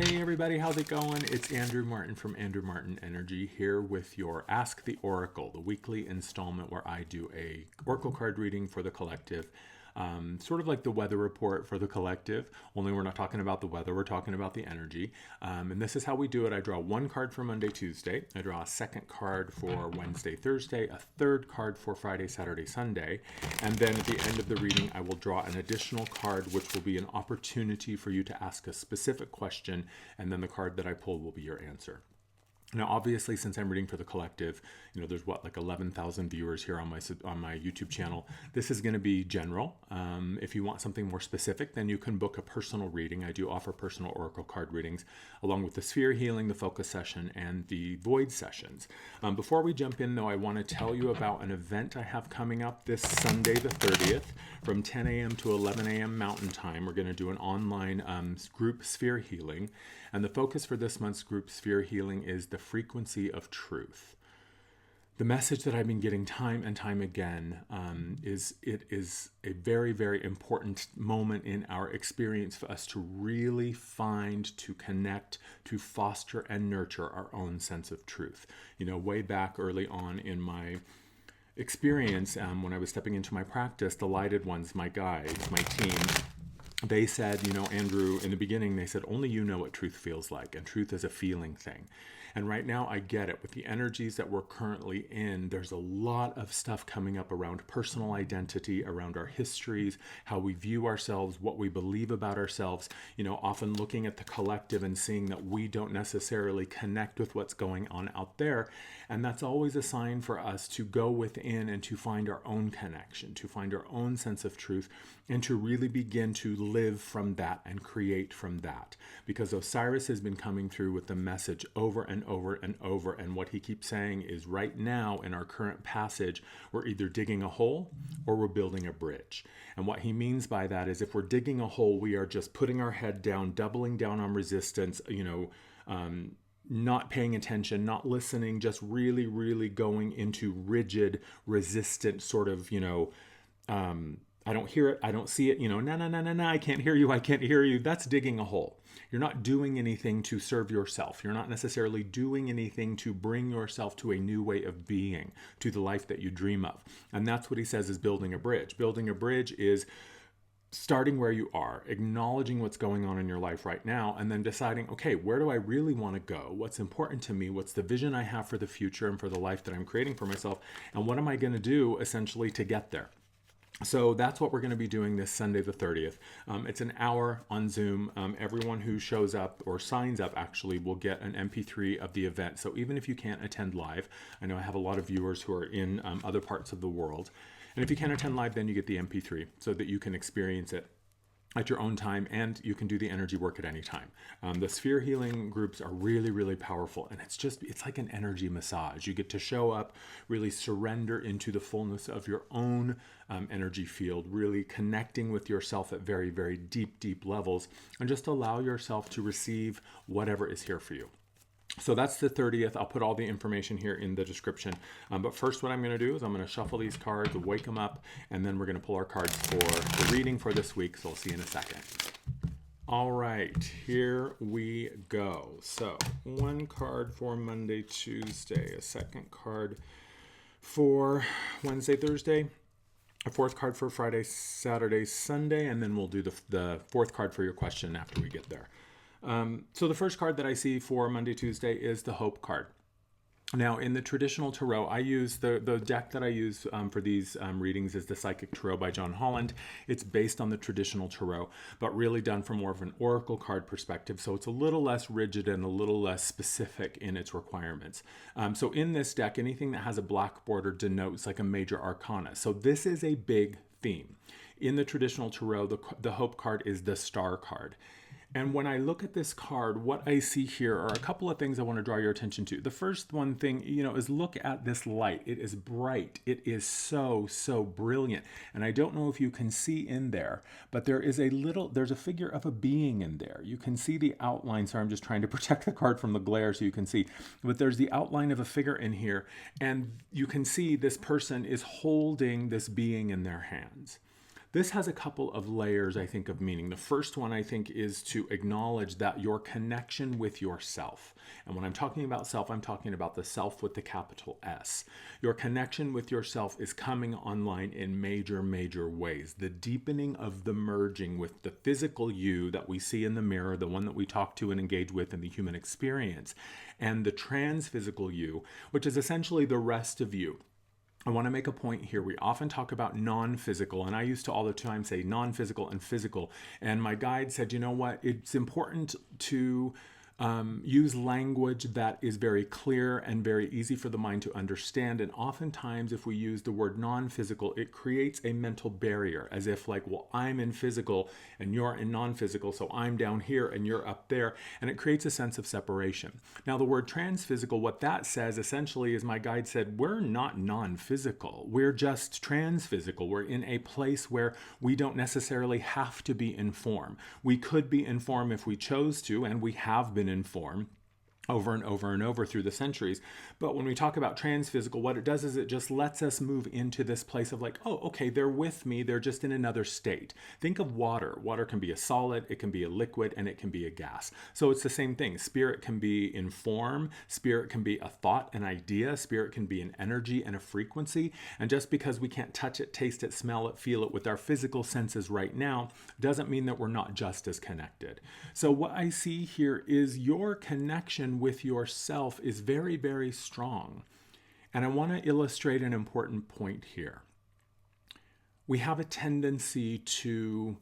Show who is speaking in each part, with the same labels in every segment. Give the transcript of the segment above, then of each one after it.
Speaker 1: Hey everybody, how's it going? It's Andrew Martin from Andrew Martin Energy here with your Ask the Oracle, the weekly installment where I do a oracle card reading for the collective. Sort of like the weather report for the collective, only we're not talking about the weather, we're talking about the energy. And this is how we do it. I draw one card for Monday, Tuesday. I draw a second card for Wednesday, Thursday, a third card for Friday, Saturday, Sunday. And then at the end of the reading, I will draw an additional card, which will be an opportunity for you to ask a specific question. And then the card that I pull will be your answer. Now, obviously, since I'm reading for the collective, there's like 11,000 viewers here on my YouTube channel. This is going to be general. If you want something more specific, then you can book a personal reading. I do offer personal oracle card readings, along with the sphere healing, the focus session, and the void sessions. Before we jump in, though, I want to tell you about an event I have coming up this Sunday, the 30th, from 10 a.m. to 11 a.m. Mountain Time. We're going to do an online group sphere healing. And the focus for this month's group sphere healing is the frequency of truth. The message that I've been getting time and time again is it is a very, very important moment in our experience for us to really find, to connect, to foster and nurture our own sense of truth. Way back early on in my experience, when I was stepping into my practice, the lighted ones, my guides, my team, they said, Andrew, in the beginning, they said, only you know what truth feels like, and truth is a feeling thing. And right now, I get it. With the energies that we're currently in, there's a lot of stuff coming up around personal identity, around our histories, how we view ourselves, what we believe about ourselves, often looking at the collective and seeing that we don't necessarily connect with what's going on out there. And that's always a sign for us to go within and to find our own connection, to find our own sense of truth, and to really begin to live from that and create from that. Because Osiris has been coming through with the message over and over and over. And what he keeps saying is right now in our current passage, we're either digging a hole or we're building a bridge. And what he means by that is if we're digging a hole, we are just putting our head down, doubling down on resistance, not paying attention, not listening, just really, really going into rigid, resistant sort of, I don't hear it, I don't see it, no, I can't hear you. That's digging a hole. You're not doing anything to serve yourself. You're not necessarily doing anything to bring yourself to a new way of being, to the life that you dream of. And that's what he says is building a bridge. Building a bridge is starting where you are, acknowledging what's going on in your life right now, and then deciding, okay, where do I really want to go? What's important to me? What's the vision I have for the future and for the life that I'm creating for myself? And what am I going to do essentially to get there? So that's what we're going to be doing this Sunday, the 30th. It's an hour on Zoom. Everyone who shows up or signs up actually will get an MP3 of the event. So even if you can't attend live, I know I have a lot of viewers who are in other parts of the world. And if you can't attend live, then you get the MP3 so that you can experience it at your own time, and you can do the energy work at any time. The sphere healing groups are really, really powerful, and it's like an energy massage. You get to show up, really surrender into the fullness of your own energy field, really connecting with yourself at very, very deep, deep levels, and just allow yourself to receive whatever is here for you. So that's the 30th. I'll put all the information here in the description. But first what I'm going to do is I'm going to shuffle these cards, wake them up, and then we're going to pull our cards for the reading for this week. So I'll see you in a second. All right, here we go. So one card for Monday, Tuesday, a second card for Wednesday, Thursday, a fourth card for Friday, Saturday, Sunday, and then we'll do the fourth card for your question after we get there. So the first card that I see for Monday, Tuesday is the Hope card. Now, in the traditional tarot, I use the deck that I use for these readings is the Psychic Tarot by John Holland. It's based on the traditional tarot, but really done from more of an oracle card perspective. So it's a little less rigid and a little less specific in its requirements. So in this deck, anything that has a black border denotes like a major arcana. So this is a big theme. In the traditional tarot, the Hope card is the Star card. And when I look at this card, what I see here are a couple of things I want to draw your attention to. The first one thing, is look at this light. It is bright. It is so, so brilliant. And I don't know if you can see in there, but there's a figure of a being in there. You can see the outline. Sorry, I'm just trying to protect the card from the glare so you can see. But there's the outline of a figure in here. And you can see this person is holding this being in their hands. This has a couple of layers, I think, of meaning. The first one, I think, is to acknowledge that your connection with yourself. And when I'm talking about self, I'm talking about the self with the capital S. Your connection with yourself is coming online in major, major ways. The deepening of the merging with the physical you that we see in the mirror, the one that we talk to and engage with in the human experience, and the trans-physical you, which is essentially the rest of you. I want to make a point here. We often talk about non-physical, and I used to all the time say non-physical and physical. And my guide said, you know what? It's important to use language that is very clear and very easy for the mind to understand. And oftentimes, if we use the word non-physical, it creates a mental barrier, as if like, well, I'm in physical and you're in non-physical, so I'm down here and you're up there. And it creates a sense of separation. Now, the word trans-physical, what that says essentially is, my guide said, we're not non-physical. We're just trans-physical. We're in a place where we don't necessarily have to be in form. We could be in form if we chose to, and we have been in form over and over and over through the centuries. But when we talk about trans-physical, what it does is it just lets us move into this place of like, oh, okay, they're with me, they're just in another state. Think of water. Water can be a solid, it can be a liquid, and it can be a gas. So it's the same thing. Spirit can be in form, spirit can be a thought, an idea, spirit can be an energy and a frequency. And just because we can't touch it, taste it, smell it, feel it with our physical senses right now, doesn't mean that we're not just as connected. So what I see here is your connection with yourself is very, very strong. And I want to illustrate an important point here. We have a tendency to,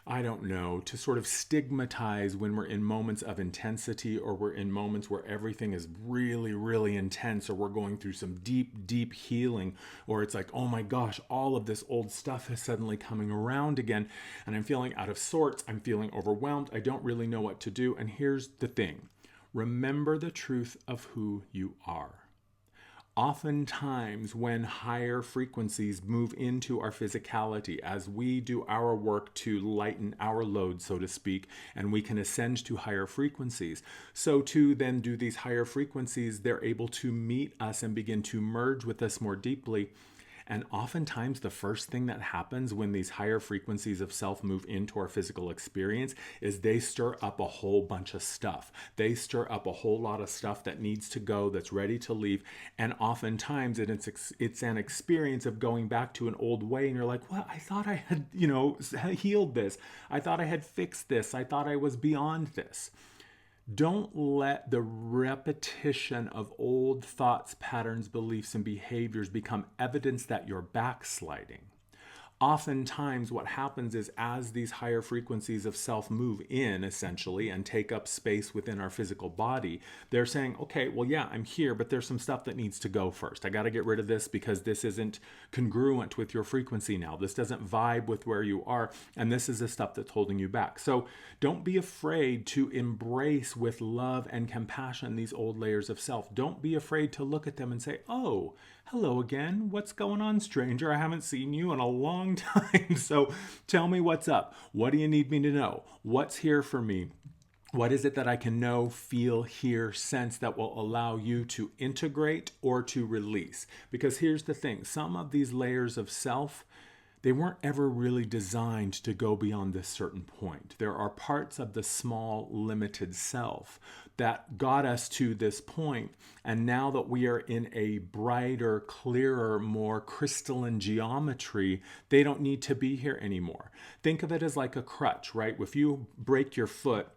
Speaker 1: to sort of stigmatize when we're in moments of intensity, or we're in moments where everything is really, really intense, or we're going through some deep, deep healing, or it's like, oh my gosh, all of this old stuff is suddenly coming around again, and I'm feeling out of sorts, I'm feeling overwhelmed, I don't really know what to do. And here's the thing. Remember the truth of who you are. Oftentimes, when higher frequencies move into our physicality, as we do our work to lighten our load, so to speak, and we can ascend to higher frequencies, so too then do these higher frequencies, they're able to meet us and begin to merge with us more deeply. And oftentimes the first thing that happens when these higher frequencies of self move into our physical experience is they stir up a whole bunch of stuff. They stir up a whole lot of stuff that needs to go, that's ready to leave. And oftentimes it's an experience of going back to an old way. And you're like, well, I thought I had, healed this. I thought I had fixed this. I thought I was beyond this. Don't let the repetition of old thoughts, patterns, beliefs, and behaviors become evidence that you're backsliding. Oftentimes what happens is, as these higher frequencies of self move in, essentially, and take up space within our physical body, they're saying, okay, well, yeah, I'm here, but there's some stuff that needs to go first. I got to get rid of this because this isn't congruent with your frequency now. This doesn't vibe with where you are, and this is the stuff that's holding you back. So don't be afraid to embrace with love and compassion these old layers of self. Don't be afraid to look at them and say, oh, hello again. What's going on, stranger? I haven't seen you in a long time. So tell me what's up. What do you need me to know? What's here for me? What is it that I can know, feel, hear, sense that will allow you to integrate or to release? Because here's the thing. Some of these layers of self, they weren't ever really designed to go beyond this certain point. There are parts of the small, limited self that got us to this point. And now that we are in a brighter, clearer, more crystalline geometry, they don't need to be here anymore. Think of it as like a crutch, right? If you break your foot,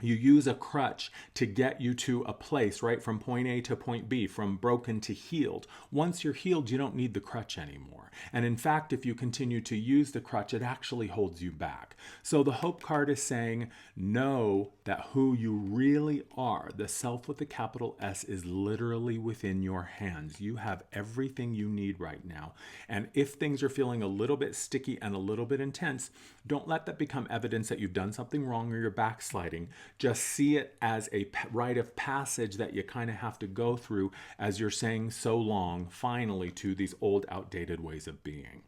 Speaker 1: you use a crutch to get you to a place, right? From point A to point B, from broken to healed. Once you're healed, you don't need the crutch anymore. And in fact, if you continue to use the crutch, it actually holds you back. So the Hope card is saying, know that who you really are, the self with the capital S, is literally within your hands. You have everything you need right now. And if things are feeling a little bit sticky and a little bit intense, don't let that become evidence that you've done something wrong or you're backsliding. Just see it as a rite of passage that you kind of have to go through as you're saying so long, finally, to these old, outdated ways of being.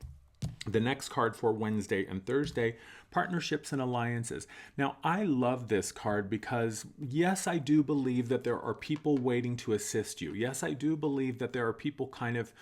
Speaker 1: The next card for Wednesday and Thursday, partnerships and alliances. Now, I love this card because, yes, I do believe that there are people waiting to assist you. Yes, I do believe that there are people kind of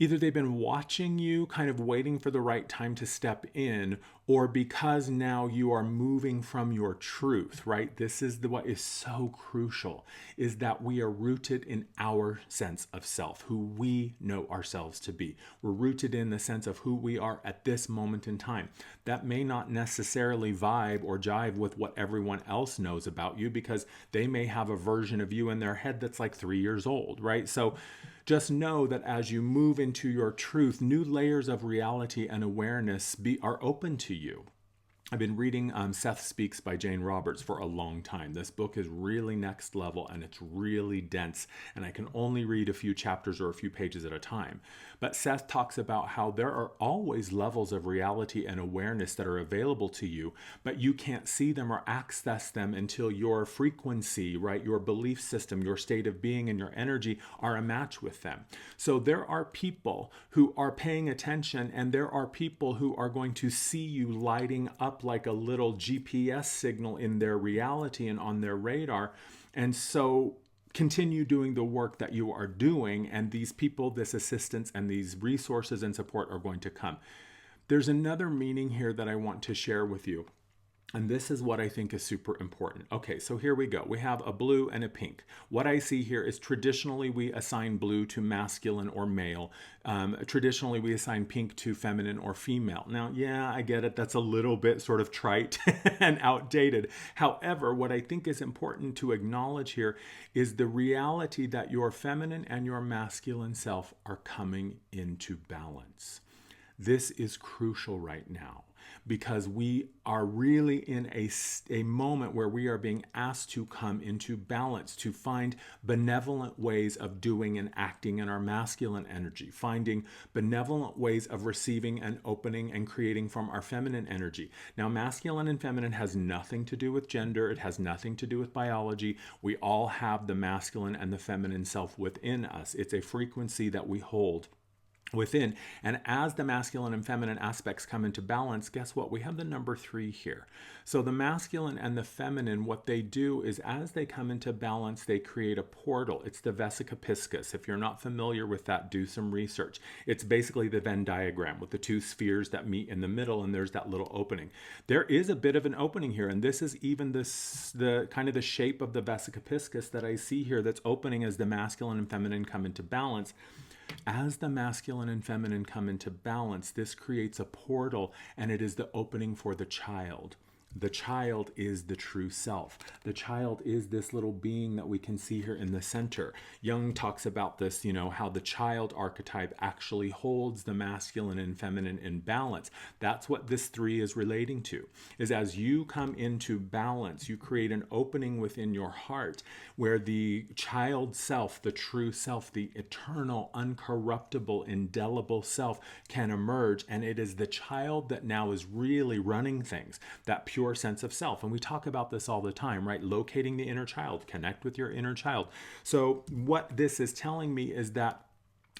Speaker 1: Either they've been watching you, kind of waiting for the right time to step in, or because now you are moving from your truth, right? This is what is so crucial, is that we are rooted in our sense of self, who we know ourselves to be. We're rooted in the sense of who we are at this moment in time. That may not necessarily vibe or jive with what everyone else knows about you, because they may have a version of you in their head that's like 3 years old, right? So just know that as you move into your truth, new layers of reality and awareness are open to you. I've been reading Seth Speaks by Jane Roberts for a long time. This book is really next level and it's really dense, and I can only read a few chapters or a few pages at a time. But Seth talks about how there are always levels of reality and awareness that are available to you, but you can't see them or access them until your frequency, right, your belief system, your state of being, and your energy are a match with them. So there are people who are paying attention, and there are people who are going to see you lighting up like a little GPS signal in their reality and on their radar. And so continue doing the work that you are doing, and these people, this assistance, and these resources and support are going to come. There's another meaning here that I want to share with you. And this is what I think is super important. Okay, so here we go. We have a blue and a pink. What I see here is traditionally we assign blue to masculine or male. Traditionally we assign pink to feminine or female. Now, yeah, I get it. That's a little bit sort of trite and outdated. However, what I think is important to acknowledge here is the reality that your feminine and your masculine self are coming into balance. This is crucial right now, because we are really in a moment where we are being asked to come into balance, to find benevolent ways of doing and acting in our masculine energy, finding benevolent ways of receiving and opening and creating from our feminine energy. Now, masculine and feminine has nothing to do with gender. It has nothing to do with biology. We all have the masculine and the feminine self within us. It's a frequency that we hold within. And as the masculine and feminine aspects come into balance, guess what? We have the number 3 here. So the masculine and the feminine, what they do is as they come into balance, they create a portal. It's the vesica piscis. If you're not familiar with that, do some research. It's basically the Venn diagram with the 2 spheres that meet in the middle, and there's that little opening. There is a bit of an opening here, and this is even the kind of the shape of the vesica piscis that I see here that's opening as the masculine and feminine come into balance. As the masculine and feminine come into balance, this creates a portal, and it is the opening for the child. The child is the true self. The child is this little being that we can see here in the center. Jung talks about this, how the child archetype actually holds the masculine and feminine in balance. That's what this 3 is relating to, is as you come into balance, you create an opening within your heart where the child self, the true self, the eternal, uncorruptible, indelible self can emerge. And it is the child that now is really running things, that pure sense of self. And we talk about this all the time, right? Locating the inner child, connect with your inner child. So what this is telling me is that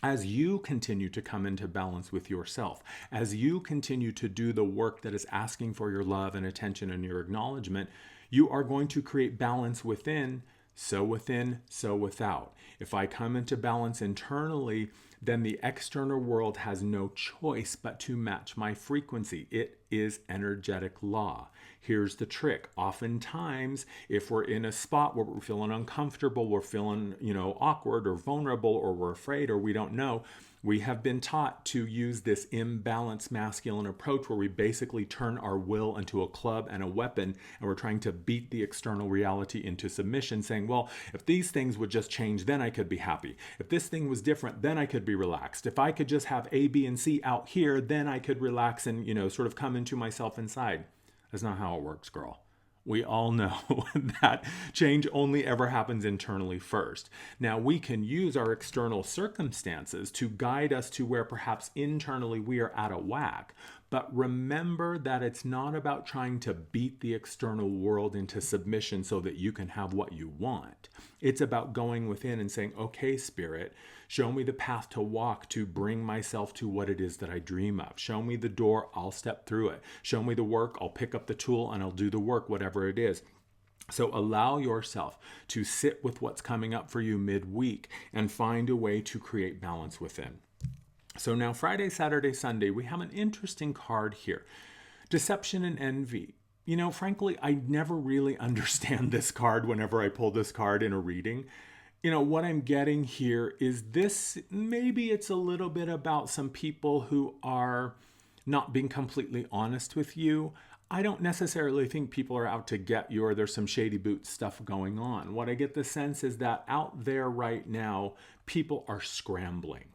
Speaker 1: as you continue to come into balance with yourself, as you continue to do the work that is asking for your love and attention and your acknowledgement, you are going to create balance within, so without. If I come into balance internally, then the external world has no choice but to match my frequency. It is energetic law. Here's the trick. Oftentimes, if we're in a spot where we're feeling uncomfortable, we're feeling, awkward or vulnerable, or we're afraid, or we don't know, we have been taught to use this imbalanced masculine approach where we basically turn our will into a club and a weapon, and we're trying to beat the external reality into submission, saying, well, if these things would just change, then I could be happy. If this thing was different, then I could be relaxed. If I could just have A, B, and C out here, then I could relax and, sort of come into myself inside. That's not how it works, girl. We all know that change only ever happens internally first. Now, we can use our external circumstances to guide us to where perhaps internally we are out of whack. But remember that it's not about trying to beat the external world into submission so that you can have what you want. It's about going within and saying, okay, Spirit, show me the path to walk to bring myself to what it is that I dream of. Show me the door, I'll step through it. Show me the work, I'll pick up the tool and I'll do the work, whatever it is. So allow yourself to sit with what's coming up for you midweek and find a way to create balance within. So now Friday, Saturday, Sunday, we have an interesting card here. Deception and envy. You know, frankly, I never really understand this card whenever I pull this card in a reading. You know, what I'm getting here is this, maybe it's a little bit about some people who are not being completely honest with you. I don't necessarily think people are out to get you or there's some shady boot stuff going on. What I get the sense is that out there right now, people are scrambling.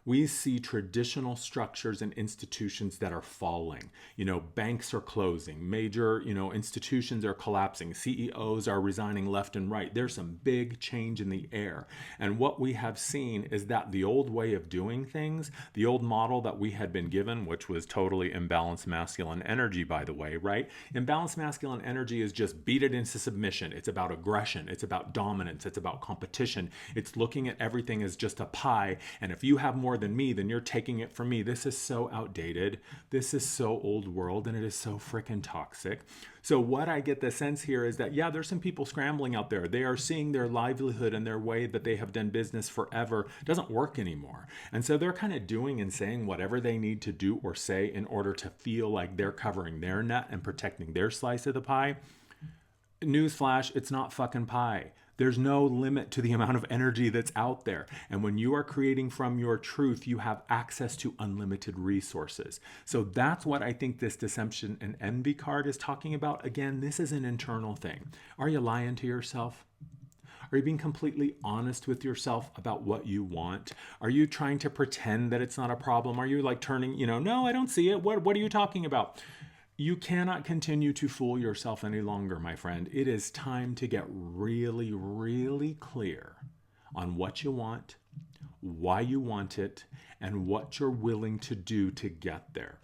Speaker 1: We see traditional structures and institutions that are falling. You know, banks are closing, major, institutions are collapsing, CEOs are resigning left and right. There's some big change in the air. And what we have seen is that the old way of doing things, the old model that we had been given, which was totally imbalanced masculine energy, by the way, right? Imbalanced masculine energy is just beat it into submission. It's about aggression. It's about dominance. It's about competition. It's looking at everything as just a pie. And if you have more than me, then you're taking it from me. This is so outdated. This is so old world, and it is so freaking toxic. So what I get the sense here is that, yeah, there's some people scrambling out there. They are seeing their livelihood and their way that they have done business forever doesn't work anymore. And so they're kind of doing and saying whatever they need to do or say in order to feel like they're covering their nut and protecting their slice of the pie. Newsflash, it's not fucking pie. There's no limit to the amount of energy that's out there. And when you are creating from your truth, you have access to unlimited resources. So that's what I think this deception and envy card is talking about. Again, this is an internal thing. Are you lying to yourself? Are you being completely honest with yourself about what you want? Are you trying to pretend that it's not a problem? Are you like turning, no, I don't see it. What are you talking about? You cannot continue to fool yourself any longer, my friend. It is time to get really, really clear on what you want, why you want it, and what you're willing to do to get there.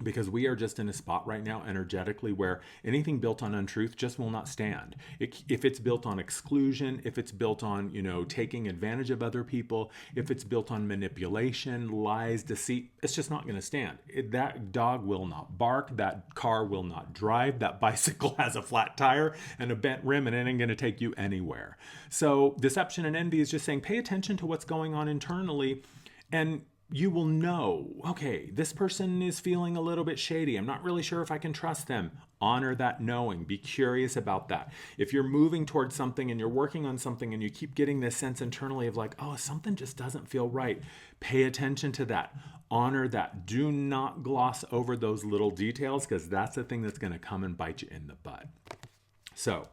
Speaker 1: Because we are just in a spot right now energetically where anything built on untruth just will not stand. If it's built on exclusion, if it's built on, taking advantage of other people, if it's built on manipulation, lies, deceit, it's just not going to stand. That dog will not bark. That car will not drive. That bicycle has a flat tire and a bent rim, and it ain't going to take you anywhere. So deception and envy is just saying, pay attention to what's going on internally, and you will know, okay, this person is feeling a little bit shady. I'm not really sure if I can trust them. Honor that knowing. Be curious about that. If you're moving towards something and you're working on something and you keep getting this sense internally of like, oh, something just doesn't feel right, pay attention to that. Honor that. Do not gloss over those little details, because that's the thing that's going to come and bite you in the butt. So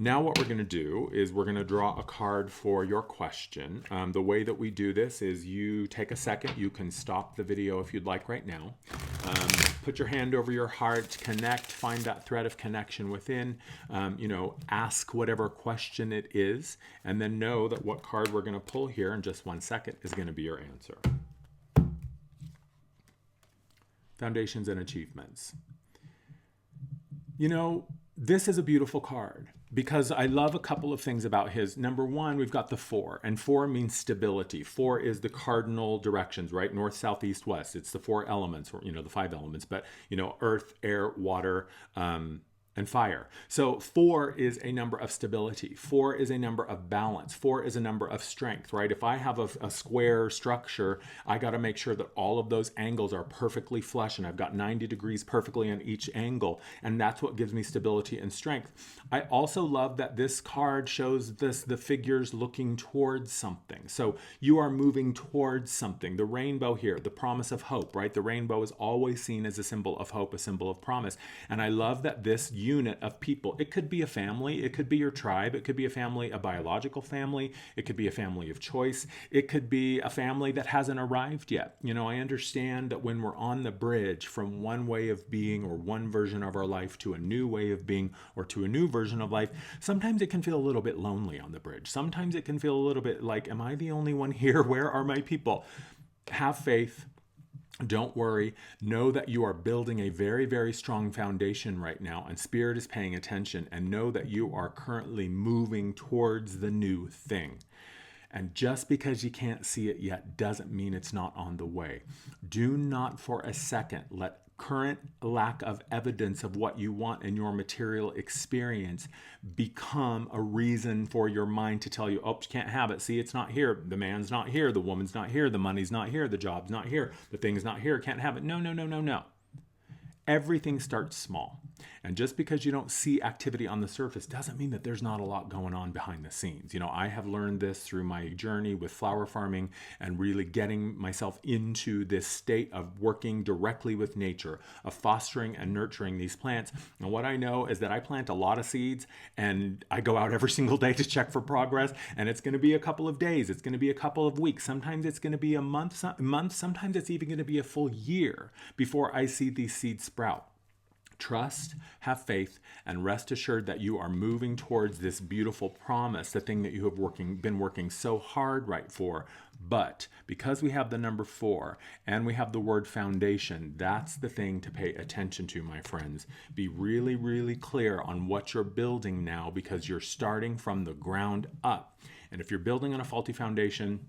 Speaker 1: now what we're going to do is we're going to draw a card for your question. The way that we do this is you take a second. You can stop the video if you'd like right now. Put your hand over your heart, connect, find that thread of connection within, ask whatever question it is, and then know that what card we're going to pull here in just 1 second is going to be your answer. Foundations and achievements. This is a beautiful card because I love a couple of things about his. Number one, we've got the 4, and 4 means stability. 4 is the cardinal directions, right? North, south, east, west. It's the 4 elements, or, the 5 elements, but, earth, air, water, and fire. So 4 is a number of stability. 4 is a number of balance. 4 is a number of strength, right? If I have a square structure, I got to make sure that all of those angles are perfectly flush, and I've got 90 degrees perfectly on each angle. And that's what gives me stability and strength. I also love that this card shows the figures looking towards something. So you are moving towards something. The rainbow here, the promise of hope, right? The rainbow is always seen as a symbol of hope, a symbol of promise. And I love that this unit of people, it could be a family, it could be your tribe, it could be a family, a biological family, it could be a family of choice, it could be a family that hasn't arrived yet. I understand that when we're on the bridge from one way of being or one version of our life to a new way of being or to a new version of life, sometimes it can feel a little bit lonely on the bridge. Sometimes it can feel a little bit like, am I the only one here? Where are my people? Have faith. Don't worry. Know that you are building a very, very strong foundation right now, and Spirit is paying attention, and know that you are currently moving towards the new thing. And just because you can't see it yet doesn't mean it's not on the way. Do not for a second let current lack of evidence of what you want in your material experience become a reason for your mind to tell you, oh, you can't have it. See, it's not here. The man's not here. The woman's not here. The money's not here. The job's not here. The thing's not here. Can't have it. No, no, no, no, no. Everything starts small. And just because you don't see activity on the surface doesn't mean that there's not a lot going on behind the scenes. You know, I have learned this through my journey with flower farming and really getting myself into this state of working directly with nature, of fostering and nurturing these plants. And what I know is that I plant a lot of seeds and I go out every single day to check for progress. And it's going to be a couple of days. It's going to be a couple of weeks. Sometimes it's going to be a month. Sometimes it's even going to be a full year before I see these seeds sprout. Trust, have faith, and rest assured that you are moving towards this beautiful promise, the thing that you have been working so hard right for. But because we have the number 4 and we have the word foundation, that's the thing to pay attention to, my friends. Be really, really clear on what you're building now, because you're starting from the ground up. And if you're building on a faulty foundation,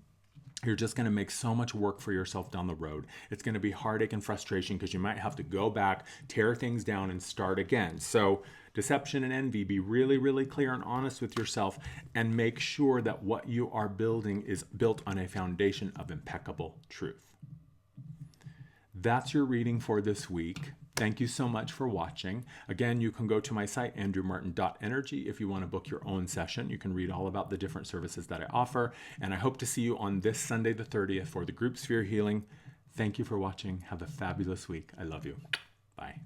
Speaker 1: you're just going to make so much work for yourself down the road. It's going to be heartache and frustration because you might have to go back, tear things down, and start again. So deception and envy, be really, really clear and honest with yourself and make sure that what you are building is built on a foundation of impeccable truth. That's your reading for this week. Thank you so much for watching. Again, you can go to my site, andrewmartin.energy, if you want to book your own session. You can read all about the different services that I offer. And I hope to see you on this Sunday, the 30th, for the group sphere healing. Thank you for watching. Have a fabulous week. I love you. Bye.